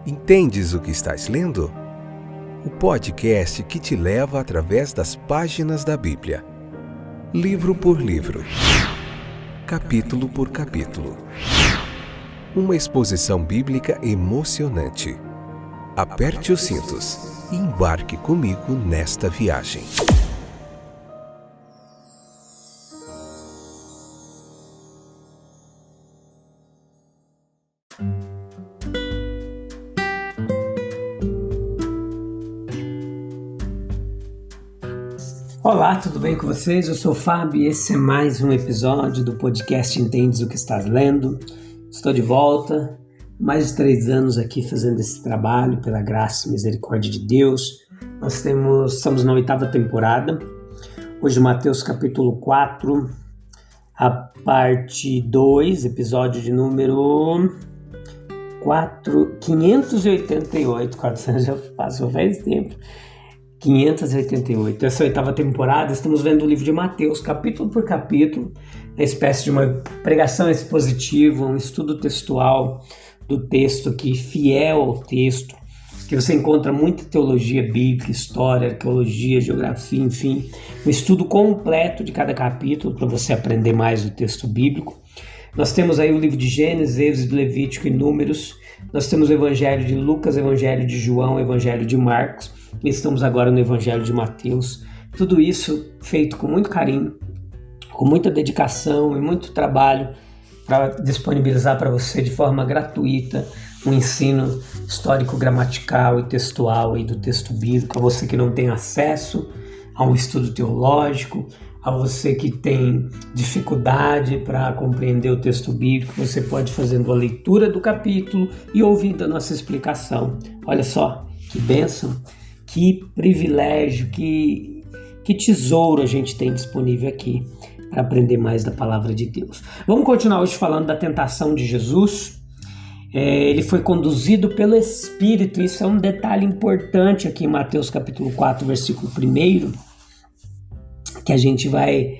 Entendes o que estás lendo? O podcast que te leva através das páginas da Bíblia, livro por livro, capítulo por capítulo. Uma exposição bíblica emocionante. Aperte os cintos e embarque comigo nesta viagem. Olá, tudo bem com vocês? Eu sou o Fábio e esse é mais um episódio do podcast Entendes o que estás lendo. Estou de volta, mais de 3 anos aqui fazendo esse trabalho pela graça e misericórdia de Deus. Estamos na 8ª temporada, hoje Mateus capítulo 4, a parte 2, episódio de número 588, 400 já passou faz tempo. 588. Essa 8ª temporada, estamos vendo o livro de Mateus, capítulo por capítulo, uma espécie de uma pregação expositiva, um estudo textual do texto aqui, fiel ao texto, que você encontra muita teologia bíblica, história, arqueologia, geografia, enfim, um estudo completo de cada capítulo para você aprender mais do texto bíblico. Nós temos aí o livro de Gênesis, Êxodo, Levítico e Números. Nós temos o Evangelho de Lucas, o Evangelho de João, o Evangelho de Marcos. E estamos agora no Evangelho de Mateus. Tudo isso feito com muito carinho, com muita dedicação e muito trabalho para disponibilizar para você de forma gratuita um ensino histórico-gramatical e textual aí do texto bíblico, a você que não tem acesso a um estudo teológico, a você que tem dificuldade para compreender o texto bíblico, você pode fazendo a leitura do capítulo e ouvindo a nossa explicação. Olha só, que bênção, que privilégio, que tesouro a gente tem disponível aqui para aprender mais da palavra de Deus. Vamos continuar hoje falando da tentação de Jesus. Ele foi conduzido pelo Espírito, isso é um detalhe importante aqui em Mateus capítulo 4, versículo 1, que a gente vai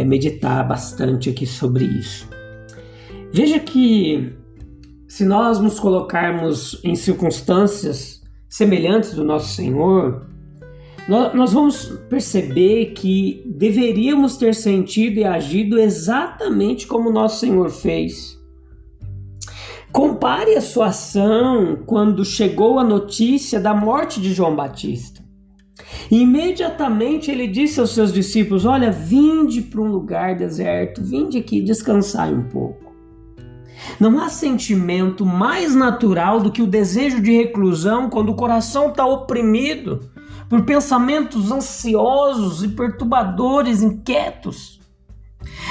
meditar bastante aqui sobre isso. Veja que se nós nos colocarmos em circunstâncias semelhantes do nosso Senhor, nós vamos perceber que deveríamos ter sentido e agido exatamente como nosso Senhor fez. Compare a sua ação quando chegou a notícia da morte de João Batista. Imediatamente ele disse aos seus discípulos: olha, vinde para um lugar deserto, vinde aqui descansar um pouco. Não há sentimento mais natural do que o desejo de reclusão quando o coração está oprimido por pensamentos ansiosos e perturbadores, inquietos.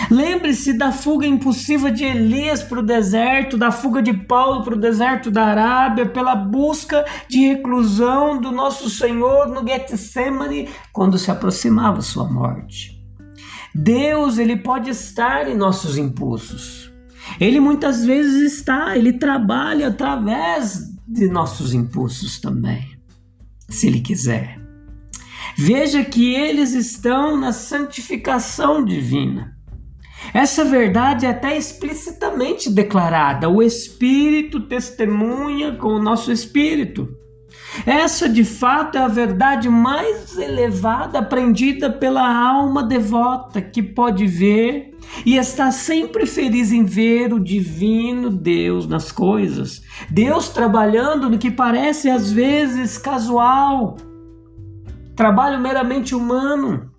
Lembre-se da fuga impulsiva de Elias para o deserto, da fuga de Paulo para o deserto da Arábia, pela busca de reclusão do nosso Senhor no Getsemane, quando se aproximava sua morte. Deus, ele pode estar em nossos impulsos. Ele muitas vezes está, ele trabalha através de nossos impulsos também, se ele quiser. Veja que eles estão na santificação divina. Essa verdade é até explicitamente declarada. O Espírito testemunha com o nosso Espírito. Essa, de fato, é a verdade mais elevada aprendida pela alma devota, que pode ver e está sempre feliz em ver o divino Deus nas coisas. Deus trabalhando no que parece às vezes casual, trabalho meramente humano.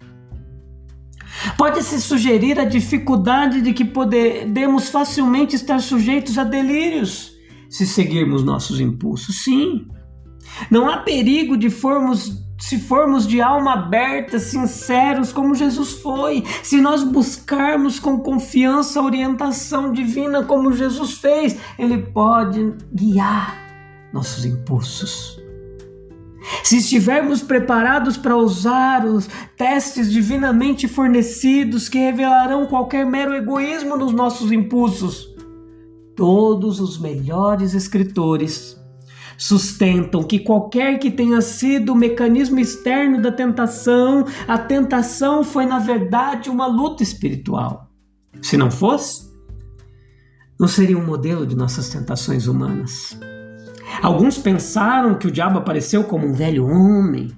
Pode-se sugerir a dificuldade de que podemos facilmente estar sujeitos a delírios se seguirmos nossos impulsos. Sim, não há perigo se formos de alma aberta, sinceros como Jesus foi, se nós buscarmos com confiança a orientação divina como Jesus fez. Ele pode guiar nossos impulsos. Se estivermos preparados para usar os testes divinamente fornecidos que revelarão qualquer mero egoísmo nos nossos impulsos, todos os melhores escritores sustentam que qualquer que tenha sido o mecanismo externo da tentação, a tentação foi na verdade uma luta espiritual. Se não fosse, não seria um modelo de nossas tentações humanas. Alguns pensaram que o diabo apareceu como um velho homem,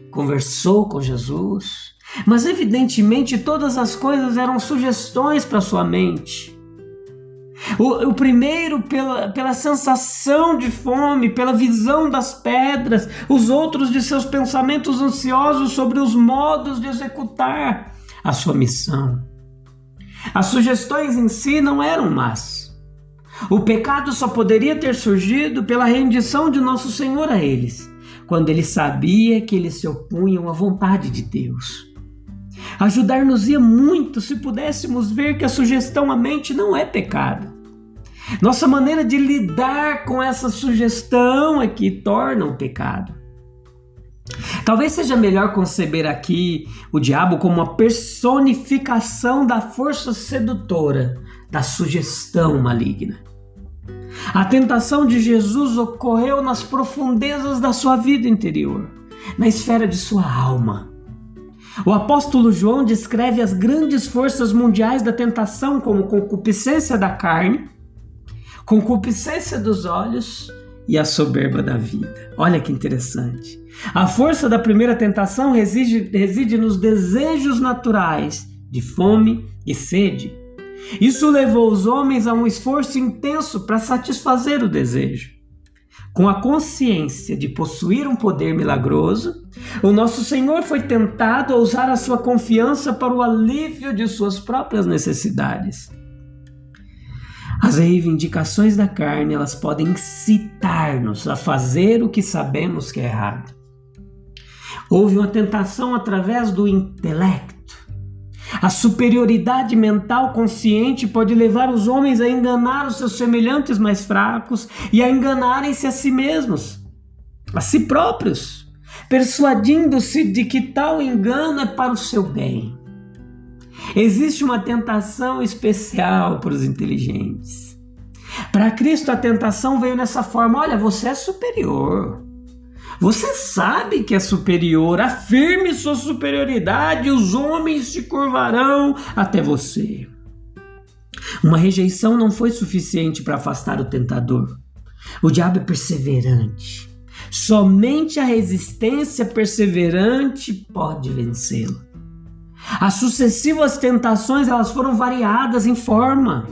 conversou com Jesus, mas evidentemente todas as coisas eram sugestões para sua mente. O primeiro pela sensação de fome, pela visão das pedras, os outros de seus pensamentos ansiosos sobre os modos de executar a sua missão. As sugestões em si não eram más. O pecado só poderia ter surgido pela rendição de nosso Senhor a eles, quando ele sabia que eles se opunham à vontade de Deus. Ajudar-nos-ia muito se pudéssemos ver que a sugestão à mente não é pecado. Nossa maneira de lidar com essa sugestão é que torna um pecado. Talvez seja melhor conceber aqui o diabo como uma personificação da força sedutora, da sugestão maligna. A tentação de Jesus ocorreu nas profundezas da sua vida interior, na esfera de sua alma. O apóstolo João descreve as grandes forças mundiais da tentação como concupiscência da carne, concupiscência dos olhos e a soberba da vida. Olha que interessante. A força da primeira tentação reside nos desejos naturais de fome e sede. Isso levou os homens a um esforço intenso para satisfazer o desejo. Com a consciência de possuir um poder milagroso, o nosso Senhor foi tentado a usar a sua confiança para o alívio de suas próprias necessidades. As reivindicações da carne, elas podem incitar-nos a fazer o que sabemos que é errado. Houve uma tentação através do intelecto. A superioridade mental consciente pode levar os homens a enganar os seus semelhantes mais fracos e a enganarem-se a si mesmos, a si próprios, persuadindo-se de que tal engano é para o seu bem. Existe uma tentação especial para os inteligentes. Para Cristo, a tentação veio nessa forma: olha, você é superior. Você sabe que é superior, afirme sua superioridade e os homens se curvarão até você. Uma rejeição não foi suficiente para afastar o tentador. O diabo é perseverante. Somente a resistência perseverante pode vencê-lo. As sucessivas tentações, elas foram variadas em forma.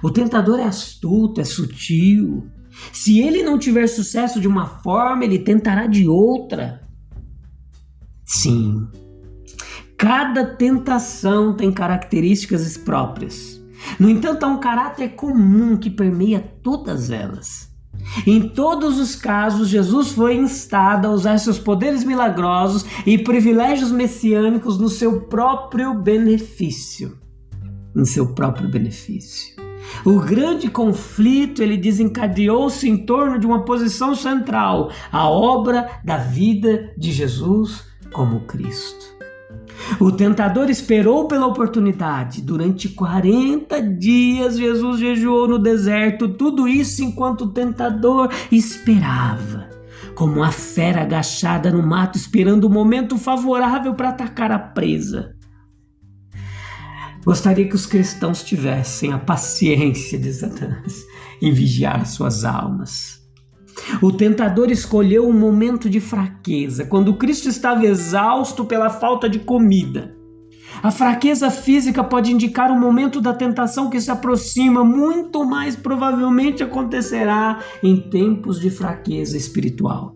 O tentador é astuto, é sutil. Se ele não tiver sucesso de uma forma, ele tentará de outra. Sim, cada tentação tem características próprias. No entanto, há um caráter comum que permeia todas elas. Em todos os casos, Jesus foi instado a usar seus poderes milagrosos e privilégios messiânicos no seu próprio benefício. Em seu próprio benefício. O grande conflito, ele desencadeou-se em torno de uma posição central, a obra da vida de Jesus como Cristo. O tentador esperou pela oportunidade. Durante 40 dias, Jesus jejuou no deserto. Tudo isso enquanto o tentador esperava, como uma fera agachada no mato, esperando o momento favorável para atacar a presa. Gostaria que os cristãos tivessem a paciência de Satanás em vigiar suas almas. O tentador escolheu um momento de fraqueza, quando Cristo estava exausto pela falta de comida. A fraqueza física pode indicar um momento da tentação que se aproxima, muito mais provavelmente acontecerá em tempos de fraqueza espiritual.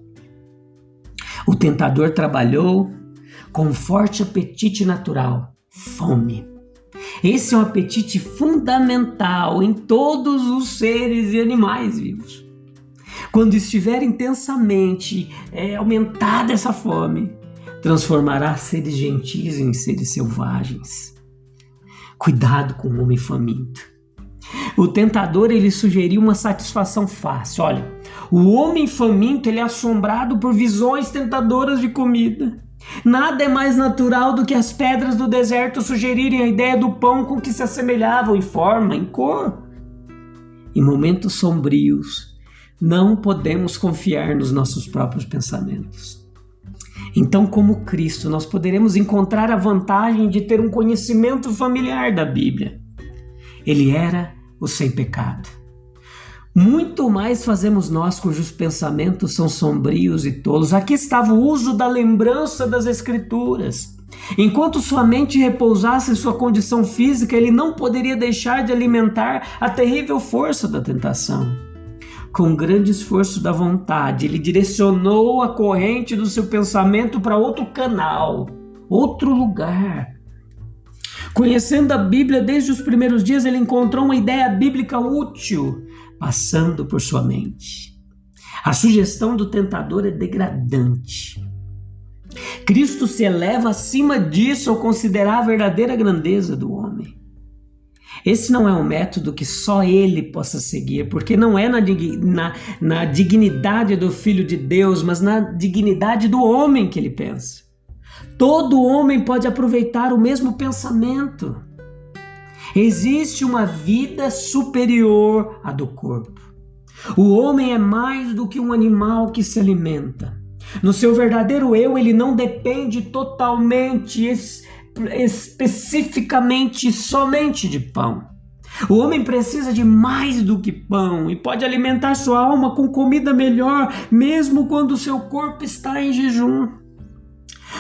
O tentador trabalhou com um forte apetite natural, fome. Esse é um apetite fundamental em todos os seres e animais vivos. Quando estiver intensamente aumentada essa fome, transformará seres gentis em seres selvagens. Cuidado com o homem faminto. O tentador, ele sugeriu uma satisfação fácil. Olha, o homem faminto, ele é assombrado por visões tentadoras de comida. Nada é mais natural do que as pedras do deserto sugerirem a ideia do pão com que se assemelhavam em forma, em cor. Em momentos sombrios, não podemos confiar nos nossos próprios pensamentos. Então, como Cristo, nós poderemos encontrar a vantagem de ter um conhecimento familiar da Bíblia. Ele era o sem pecado. Muito mais fazemos nós, cujos pensamentos são sombrios e tolos. Aqui estava o uso da lembrança das Escrituras. Enquanto sua mente repousasse em sua condição física, ele não poderia deixar de alimentar a terrível força da tentação. Com grande esforço da vontade, ele direcionou a corrente do seu pensamento para outro canal, outro lugar. Conhecendo a Bíblia desde os primeiros dias, ele encontrou uma ideia bíblica útil passando por sua mente. A sugestão do tentador é degradante. Cristo se eleva acima disso ao considerar a verdadeira grandeza do homem. Esse não é um método que só ele possa seguir, porque não é na dignidade do Filho de Deus, mas na dignidade do homem que ele pensa. Todo homem pode aproveitar o mesmo pensamento. Existe uma vida superior à do corpo. O homem é mais do que um animal que se alimenta. No seu verdadeiro eu, ele não depende totalmente, especificamente, somente de pão. O homem precisa de mais do que pão e pode alimentar sua alma com comida melhor, mesmo quando seu corpo está em jejum.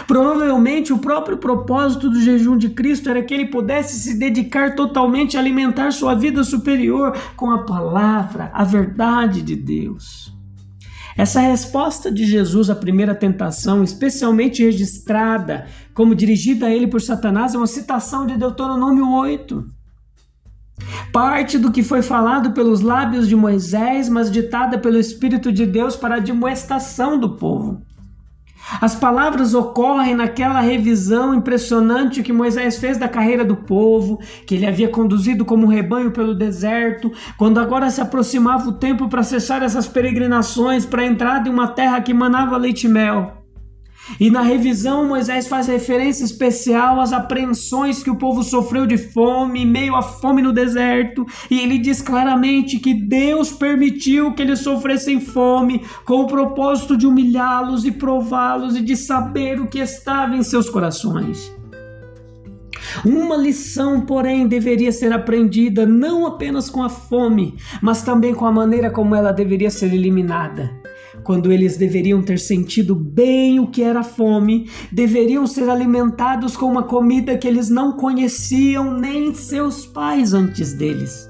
Provavelmente o próprio propósito do jejum de Cristo era que ele pudesse se dedicar totalmente a alimentar sua vida superior com a palavra, a verdade de Deus. Essa resposta de Jesus à primeira tentação, especialmente registrada como dirigida a ele por Satanás, é uma citação de Deuteronômio 8. Parte do que foi falado pelos lábios de Moisés, mas ditada pelo Espírito de Deus para a admoestação do povo. As palavras ocorrem naquela revisão impressionante que Moisés fez da carreira do povo, que ele havia conduzido como um rebanho pelo deserto, quando agora se aproximava o tempo para cessar essas peregrinações, para a entrada em uma terra que manava leite e mel. E na revisão Moisés faz referência especial às apreensões que o povo sofreu de fome, em meio à fome no deserto, e ele diz claramente que Deus permitiu que eles sofressem fome com o propósito de humilhá-los e prová-los e de saber o que estava em seus corações. Uma lição, porém, deveria ser aprendida não apenas com a fome, mas também com a maneira como ela deveria ser eliminada. Quando eles deveriam ter sentido bem o que era fome, deveriam ser alimentados com uma comida que eles não conheciam nem seus pais antes deles.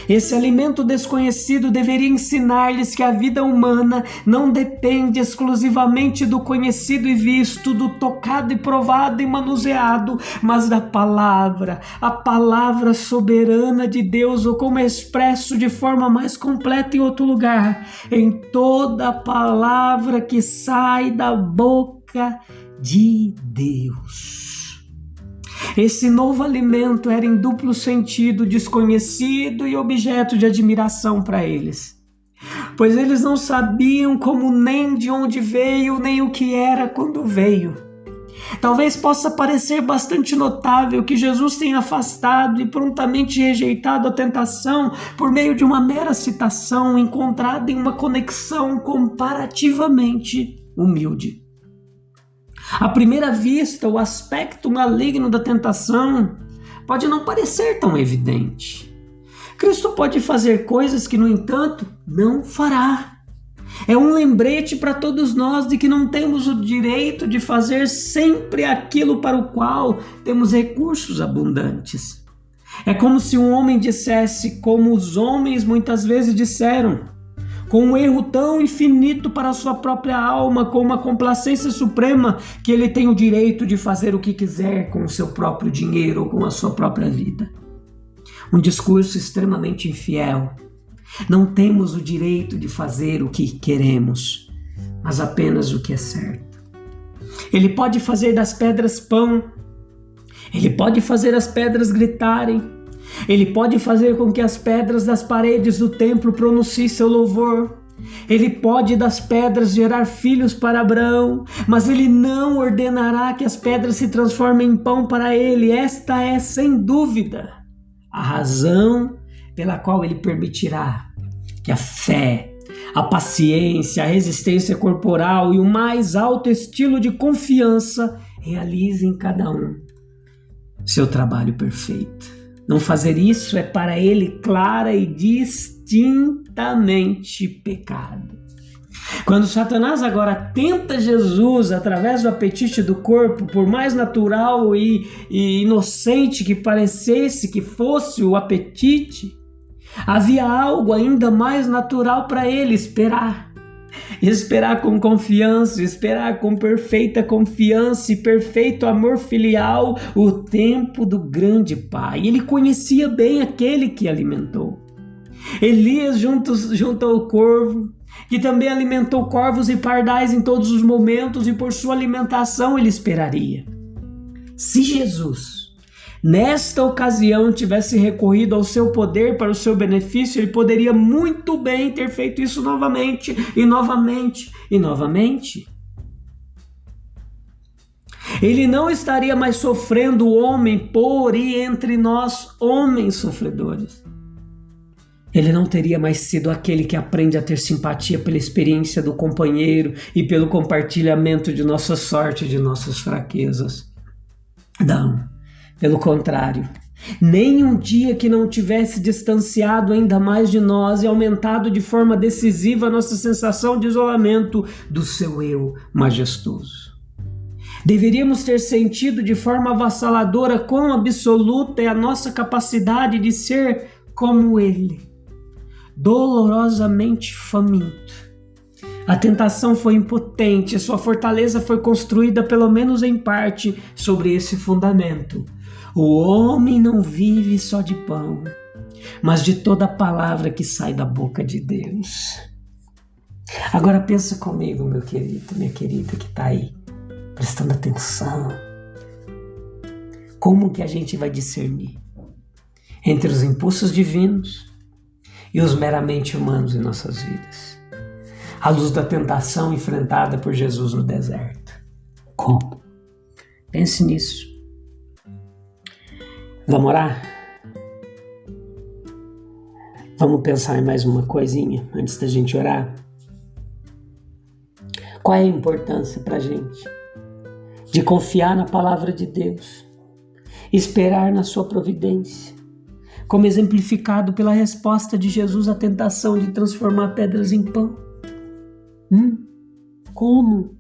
Esse alimento desconhecido deveria ensinar-lhes que a vida humana não depende exclusivamente do conhecido e visto, do tocado e provado e manuseado, mas da palavra, a palavra soberana de Deus, ou como é expresso de forma mais completa em outro lugar, em toda palavra que sai da boca de Deus. Esse novo alimento era em duplo sentido, desconhecido e objeto de admiração para eles, pois eles não sabiam como nem de onde veio, nem o que era quando veio. Talvez possa parecer bastante notável que Jesus tenha afastado e prontamente rejeitado a tentação por meio de uma mera citação encontrada em uma conexão comparativamente humilde. À primeira vista, o aspecto maligno da tentação pode não parecer tão evidente. Cristo pode fazer coisas que, no entanto, não fará. É um lembrete para todos nós de que não temos o direito de fazer sempre aquilo para o qual temos recursos abundantes. É como se um homem dissesse, como os homens muitas vezes disseram, com um erro tão infinito para a sua própria alma, com uma complacência suprema, que ele tem o direito de fazer o que quiser com o seu próprio dinheiro ou com a sua própria vida. Um discurso extremamente infiel. Não temos o direito de fazer o que queremos, mas apenas o que é certo. Ele pode fazer das pedras pão, ele pode fazer as pedras gritarem, ele pode fazer com que as pedras das paredes do templo pronunciem seu louvor. Ele pode das pedras gerar filhos para Abraão, mas ele não ordenará que as pedras se transformem em pão para ele. Esta é, sem dúvida, a razão pela qual ele permitirá que a fé, a paciência, a resistência corporal e o mais alto estilo de confiança realizem cada um seu trabalho perfeito. Não fazer isso é para ele clara e distintamente pecado. Quando Satanás agora tenta Jesus através do apetite do corpo, por mais natural e inocente que parecesse que fosse o apetite, havia algo ainda mais natural para ele: esperar. Esperar com confiança, esperar com perfeita confiança e perfeito amor filial o tempo do grande Pai. Ele conhecia bem aquele que alimentou. Elias junto ao corvo, que também alimentou corvos e pardais em todos os momentos, e por sua alimentação ele esperaria. Se Jesus, nesta ocasião, tivesse recorrido ao seu poder para o seu benefício, ele poderia muito bem ter feito isso novamente e novamente e novamente. Ele não estaria mais sofrendo o homem por e entre nós, homens sofredores. Ele não teria mais sido aquele que aprende a ter simpatia pela experiência do companheiro e pelo compartilhamento de nossa sorte e de nossas fraquezas. Não, pelo contrário, nem um dia que não tivesse distanciado ainda mais de nós e aumentado de forma decisiva a nossa sensação de isolamento do seu eu majestoso. Deveríamos ter sentido de forma avassaladora quão absoluta é a nossa capacidade de ser como ele, dolorosamente faminto. A tentação foi impotente, sua fortaleza foi construída, pelo menos em parte, sobre esse fundamento: o homem não vive só de pão, mas de toda a palavra que sai da boca de Deus. Agora pensa comigo, meu querido, minha querida que está aí, prestando atenção. Como que a gente vai discernir entre os impulsos divinos e os meramente humanos em nossas vidas, à luz da tentação enfrentada por Jesus no deserto? Como? Pense nisso. Vamos orar? Vamos pensar em mais uma coisinha antes da gente orar? Qual é a importância para a gente de confiar na palavra de Deus, esperar na sua providência, como exemplificado pela resposta de Jesus à tentação de transformar pedras em pão? Como?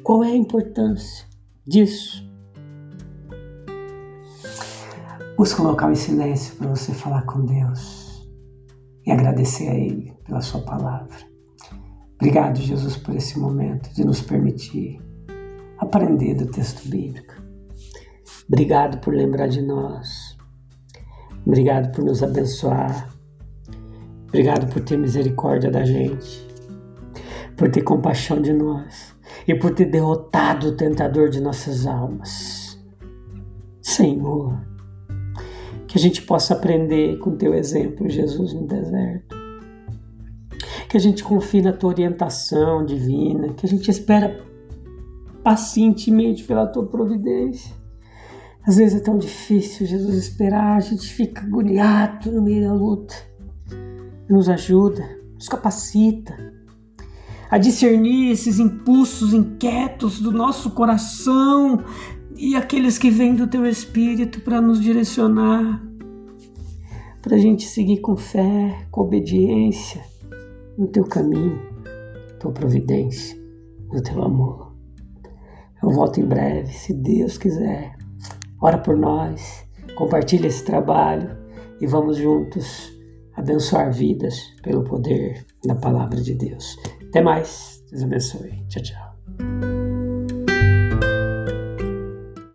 Qual é a importância disso? Busca um local em silêncio para você falar com Deus e agradecer a Ele pela sua palavra. Obrigado, Jesus, por esse momento de nos permitir aprender do texto bíblico. Obrigado por lembrar de nós. Obrigado por nos abençoar. Obrigado por ter misericórdia da gente, por ter compaixão de nós e por ter derrotado o tentador de nossas almas. Senhor, que a gente possa aprender com teu exemplo, Jesus, no deserto. Que a gente confie na tua orientação divina, que a gente espera pacientemente pela tua providência. Às vezes é tão difícil, Jesus, esperar, a gente fica agoniado no meio da luta. Nos ajuda, nos capacita a discernir esses impulsos inquietos do nosso coração e aqueles que vêm do teu Espírito para nos direcionar, para a gente seguir com fé, com obediência no teu caminho, tua providência, no teu amor. Eu volto em breve, se Deus quiser. Ora por nós, compartilha esse trabalho e vamos juntos abençoar vidas pelo poder da palavra de Deus. Até mais, Deus abençoe. Tchau, tchau.